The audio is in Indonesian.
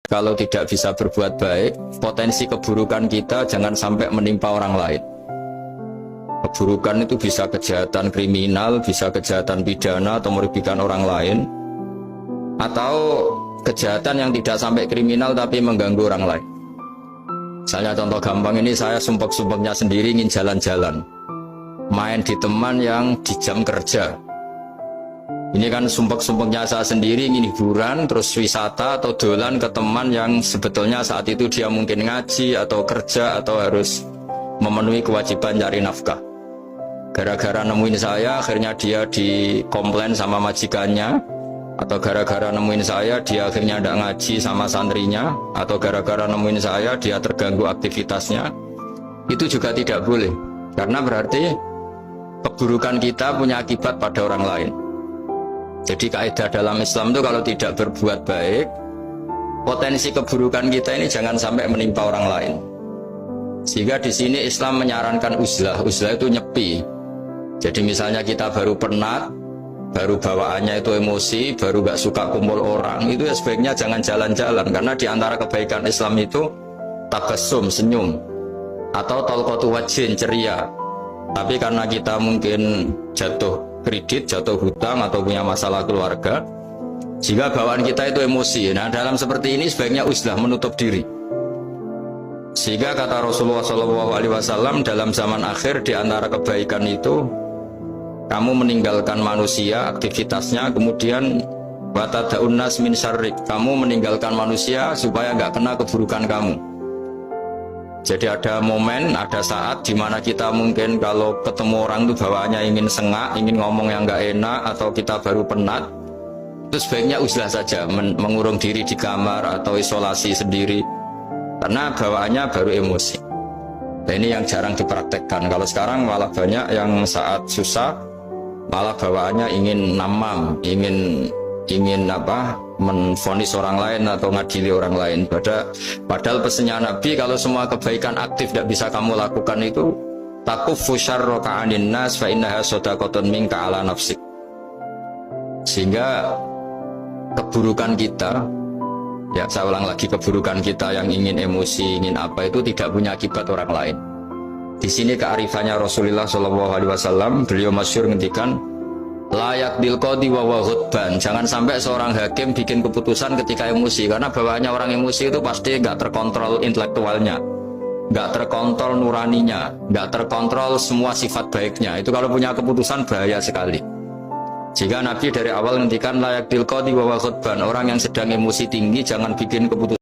Kalau tidak bisa berbuat baik, potensi keburukan kita jangan sampai menimpa orang lain. Keburukan itu bisa kejahatan kriminal, bisa kejahatan pidana atau merugikan orang lain, atau kejahatan yang tidak sampai kriminal tapi mengganggu orang lain. Misalnya contoh gampang ini, saya sumpek-sumpeknya sendiri ingin jalan-jalan, main di teman yang di jam kerja. Ini kan sumpek-sumpeknya saya sendiri ingin hiburan, terus wisata atau dolan ke teman yang sebetulnya saat itu dia mungkin ngaji atau kerja atau harus memenuhi kewajiban cari nafkah. Gara-gara nemuin saya, akhirnya dia dikomplain sama majikannya, atau gara-gara nemuin saya, dia akhirnya tidak ngaji sama santrinya, atau gara-gara nemuin saya, dia terganggu aktivitasnya. Itu juga tidak boleh, karena berarti keburukan kita punya akibat pada orang lain. Jadi kaidah dalam Islam itu kalau tidak berbuat baik, potensi keburukan kita ini jangan sampai menimpa orang lain. Sehingga di sini Islam menyarankan uzlah. Uzlah itu nyepi. Jadi misalnya kita baru penat, baru bawaannya itu emosi, baru gak suka kumpul orang, itu ya sebaiknya jangan jalan-jalan. Karena di antara kebaikan Islam itu tabassum, senyum, atau talqatu wajhin, ceria. Tapi karena kita mungkin jatuh kredit, jatuh hutang, atau punya masalah keluarga, jika bawaan kita itu emosi, nah dalam seperti ini sebaiknya uzlah, menutup diri. Sehingga kata Rasulullah SAW, dalam zaman akhir di antara kebaikan itu kamu meninggalkan manusia, aktivitasnya, kemudian watada'un nas min syarrik, kamu meninggalkan manusia supaya nggak kena keburukan kamu. Jadi ada momen, ada saat di mana kita mungkin kalau ketemu orang itu bawaannya ingin sengak, ingin ngomong yang nggak enak, atau kita baru penat, itu sebaiknya uzlah saja, mengurung diri di kamar atau isolasi sendiri, karena bawaannya baru emosi. Nah, ini yang jarang dipraktekkan. Kalau sekarang malah banyak yang saat susah, malah bawaannya ingin namam, ingin menvonis orang lain atau ngadili orang lain. Padahal pesannya Nabi, kalau semua kebaikan aktif tidak bisa kamu lakukan itu, takuffu syarraka 'anin nas fa innaha shadaqatun minka 'ala nafsik. Sehingga keburukan kita, ya saya ulang lagi, keburukan kita yang ingin emosi, ingin apa, itu tidak punya akibat orang lain. Di sini kearifannya Rasulullah SAW, beliau masyhur ngendikan, layak dilqodi wa ghadban. Jangan sampai seorang hakim bikin keputusan ketika emosi, karena bawaannya orang emosi itu pasti nggak terkontrol intelektualnya, nggak terkontrol nuraninya, nggak terkontrol semua sifat baiknya. Itu kalau punya keputusan bahaya sekali. Jika Nabi dari awal ngendikan layak dilqodi wa ghadban, orang yang sedang emosi tinggi jangan bikin keputusan